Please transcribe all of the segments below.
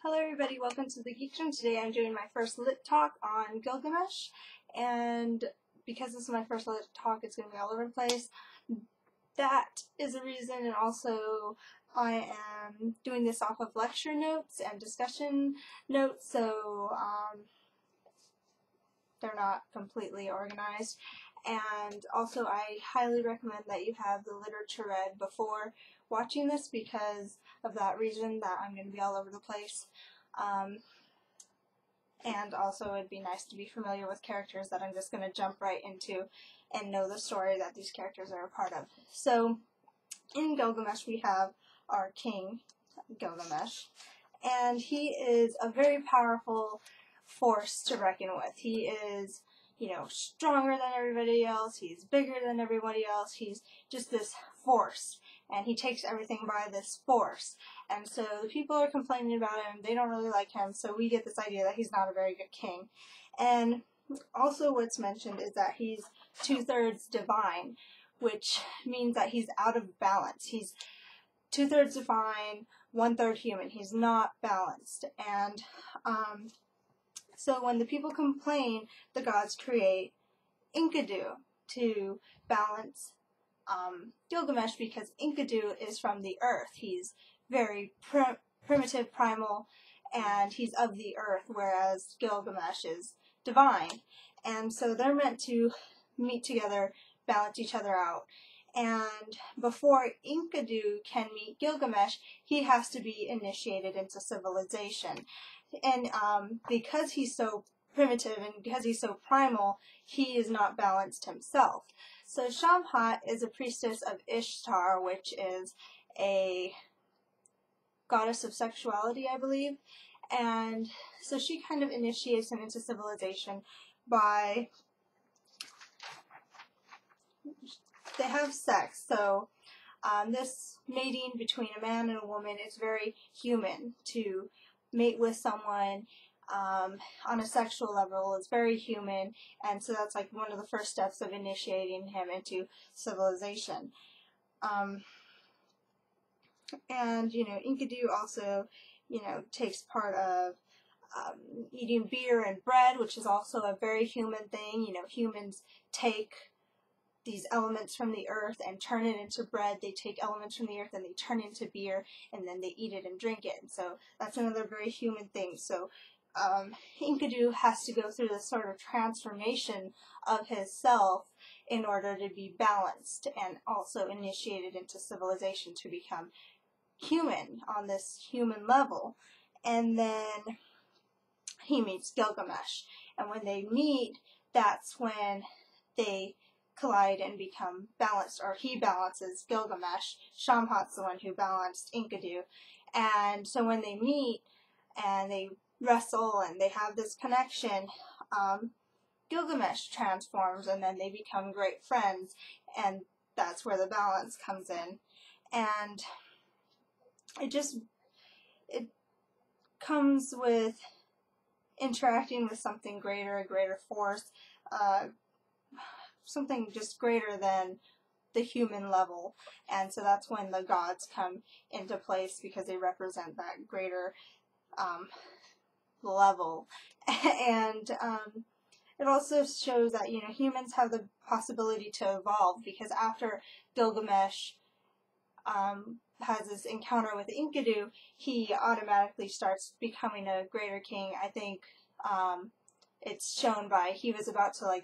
Hello everybody, welcome to the Geek Room. Today I'm doing my first lit talk on Gilgamesh, and because this is my first lit talk, it's going to be all over the place. That is a reason, and also I am doing this off of lecture notes and discussion notes, so they're not completely organized. And also I highly recommend that you have the literature read before watching this because of that reason that I'm going to be all over the place. And also it'd be nice to be familiar with characters that I'm just going to jump right into and know the story that these characters are a part of. So in Gilgamesh we have our king, Gilgamesh, and he is a very powerful force to reckon with. He is, stronger than everybody else, he's bigger than everybody else, he's just this force, and he takes everything by this force. And so the people are complaining about him, they don't really like him, so we get this idea that he's not a very good king. And also what's mentioned is that he's 2/3 divine, which means that he's out of balance. He's 2/3 divine, 1/3 human. He's not balanced. And so when the people complain, the gods create Inka Do to balance Gilgamesh, because Inka Do is from the earth. He's very primitive, primal, and he's of the earth, whereas Gilgamesh is divine. And so they're meant to meet together, balance each other out. And before Inka Do can meet Gilgamesh, he has to be initiated into civilization. And because he's so primitive and because he's so primal, he is not balanced himself. So Shamhat is a priestess of Ishtar, which is a goddess of sexuality, I believe. And so she kind of initiates him into civilization by, they have sex. So this mating between a man and a woman is very human. To mate with someone on a sexual level is very human, and so that's like one of the first steps of initiating him into civilization. And Inka Do also takes part of eating beer and bread, which is also a very human thing. Humans take these elements from the earth and turn it into bread. They take elements from the earth and they turn it into beer, and then they eat it and drink it. And so that's another very human thing. So Inka Do has to go through this sort of transformation of his self in order to be balanced and also initiated into civilization to become human on this human level. And then he meets Gilgamesh. And when they meet, that's when they collide and become balanced, or he balances Gilgamesh. Shamhat's the one who balanced Inka Do. And so when they meet and they wrestle and they have this connection, Gilgamesh transforms and then they become great friends, and that's where the balance comes in. And it comes with interacting with something greater, a greater force, something just greater than the human level. And so that's when the gods come into place, because they represent that greater level. And it also shows that humans have the possibility to evolve, because after Gilgamesh has this encounter with Inka Do, he automatically starts becoming a greater king. I think it's shown by, he was about to,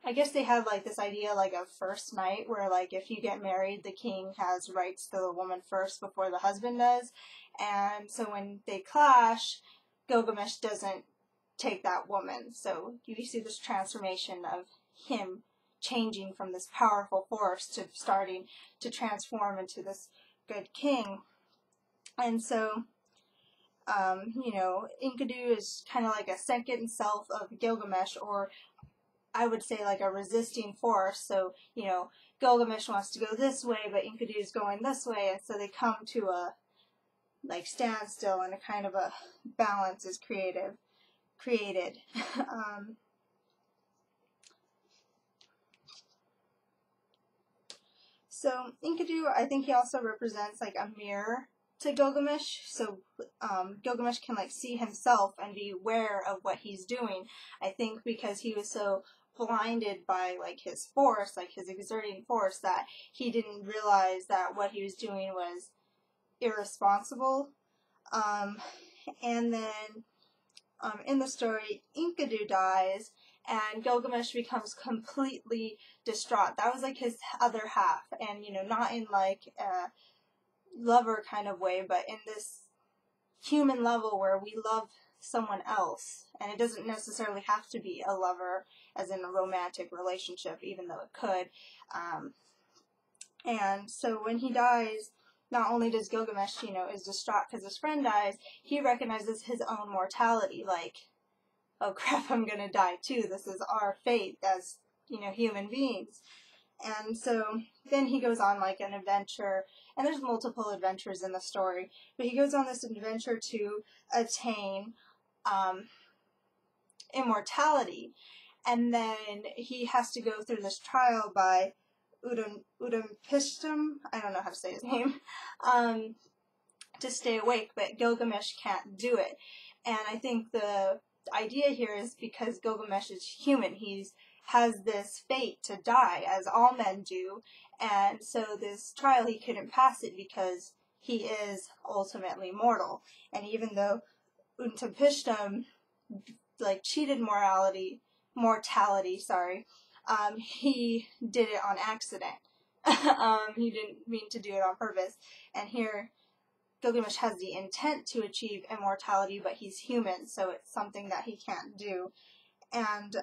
I guess they have this idea of first night, where if you get married, the king has rights to the woman first before the husband does. And so when they clash, Gilgamesh doesn't take that woman. So you see this transformation of him changing from this powerful force to starting to transform into this good king. And so Inka Do is kind of like a second self of Gilgamesh, or I would say a resisting force. So, Gilgamesh wants to go this way, but Inka Do is going this way, and so they come to a standstill, and a kind of a balance is created. So Inka Do, I think he also represents a mirror to Gilgamesh, so Gilgamesh can like see himself and be aware of what he's doing. I think because he was so blinded by like his force, like his exerting force, that he didn't realize that what he was doing was irresponsible. And then in the story, Inka Do dies, and Gilgamesh becomes completely distraught. That was like his other half, and not in like a lover kind of way, but in this human level where we love someone else, and it doesn't necessarily have to be a lover, as in a romantic relationship, even though it could. And so when he dies, not only does Gilgamesh, is distraught because his friend dies, he recognizes his own mortality, like, oh crap, I'm gonna die too. This is our fate as, human beings. And so then he goes on like an adventure, and there's multiple adventures in the story, but he goes on this adventure to attain immortality, and then he has to go through this trial by Udampishtim, I don't know how to say his name, to stay awake, but Gilgamesh can't do it. And I think the idea here is because Gilgamesh is human, he has this fate to die, as all men do, and so this trial he couldn't pass it because he is ultimately mortal. And even though Untapishtim like cheated mortality, he did it on accident. He didn't mean to do it on purpose. And here, Gilgamesh has the intent to achieve immortality, but he's human, so it's something that he can't do. And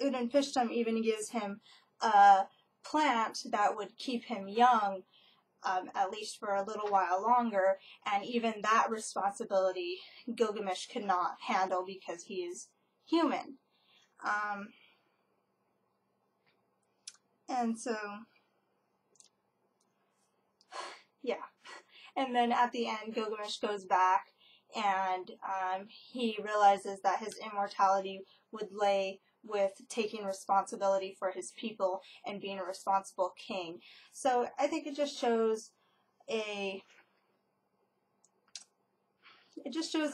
Udanpishtim even gives him a plant that would keep him young, at least for a little while longer, and even that responsibility Gilgamesh could not handle because he is human. And so, yeah. And then at the end, Gilgamesh goes back, and he realizes that his immortality would lay with taking responsibility for his people and being a responsible king. So I think it just shows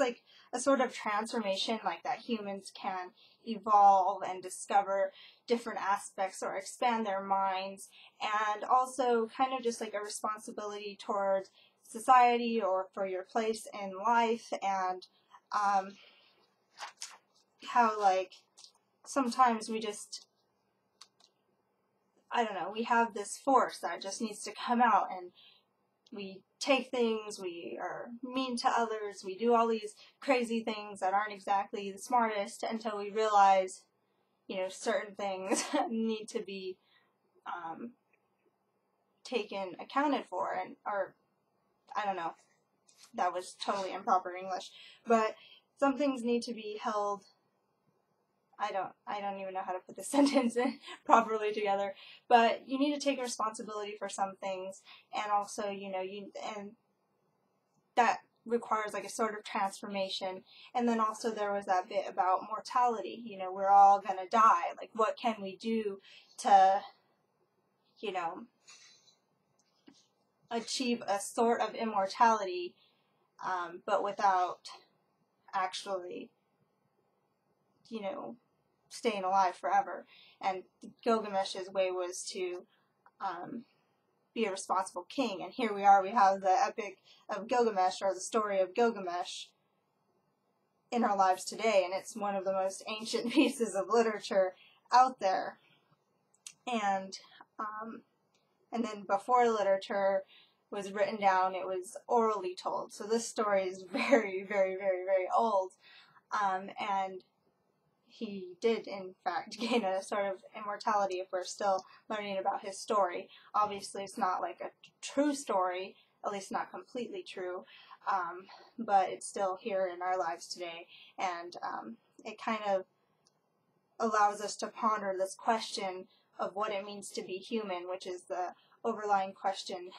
like a sort of transformation, like that humans can evolve and discover different aspects or expand their minds, and also kind of just like a responsibility towards society or for your place in life, and how like sometimes we just, I don't know, we have this force that just needs to come out, and we take things, we are mean to others, we do all these crazy things that aren't exactly the smartest until we realize, certain things need to be taken accounted for, or I don't know, that was totally improper English, but some things need to be held, I don't even know how to put this sentence in properly together, but you need to take responsibility for some things, and also, and that requires like a sort of transformation. And then also there was that bit about mortality, we're all gonna die, like what can we do to, achieve a sort of immortality, but without actually, staying alive forever. And Gilgamesh's way was to be a responsible king. And here we are, we have the epic of Gilgamesh, or the story of Gilgamesh, in our lives today, and it's one of the most ancient pieces of literature out there. And then before literature was written down, it was orally told. So this story is very, very, very, very old. And he did, in fact, gain a sort of immortality if we're still learning about his story. Obviously, it's not like a true story, at least not completely true, but it's still here in our lives today, and it kind of allows us to ponder this question of what it means to be human, which is the overlying question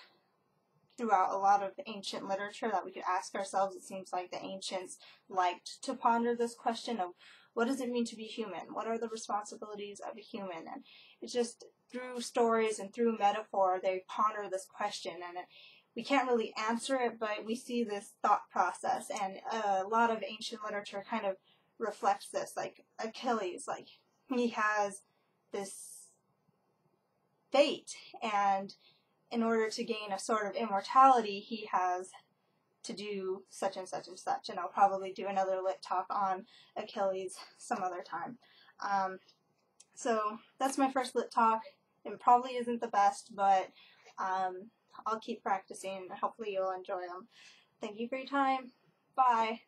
throughout a lot of ancient literature that we could ask ourselves. It seems like the ancients liked to ponder this question of what does it mean to be human? What are the responsibilities of a human? And it's just through stories and through metaphor, they ponder this question, and we can't really answer it, but we see this thought process, and a lot of ancient literature kind of reflects this. Like Achilles, like he has this fate, and in order to gain a sort of immortality, he has to do such and such and such, and I'll probably do another lit talk on Achilles some other time. So that's my first lit talk. It probably isn't the best, but I'll keep practicing, and hopefully you'll enjoy them. Thank you for your time. Bye.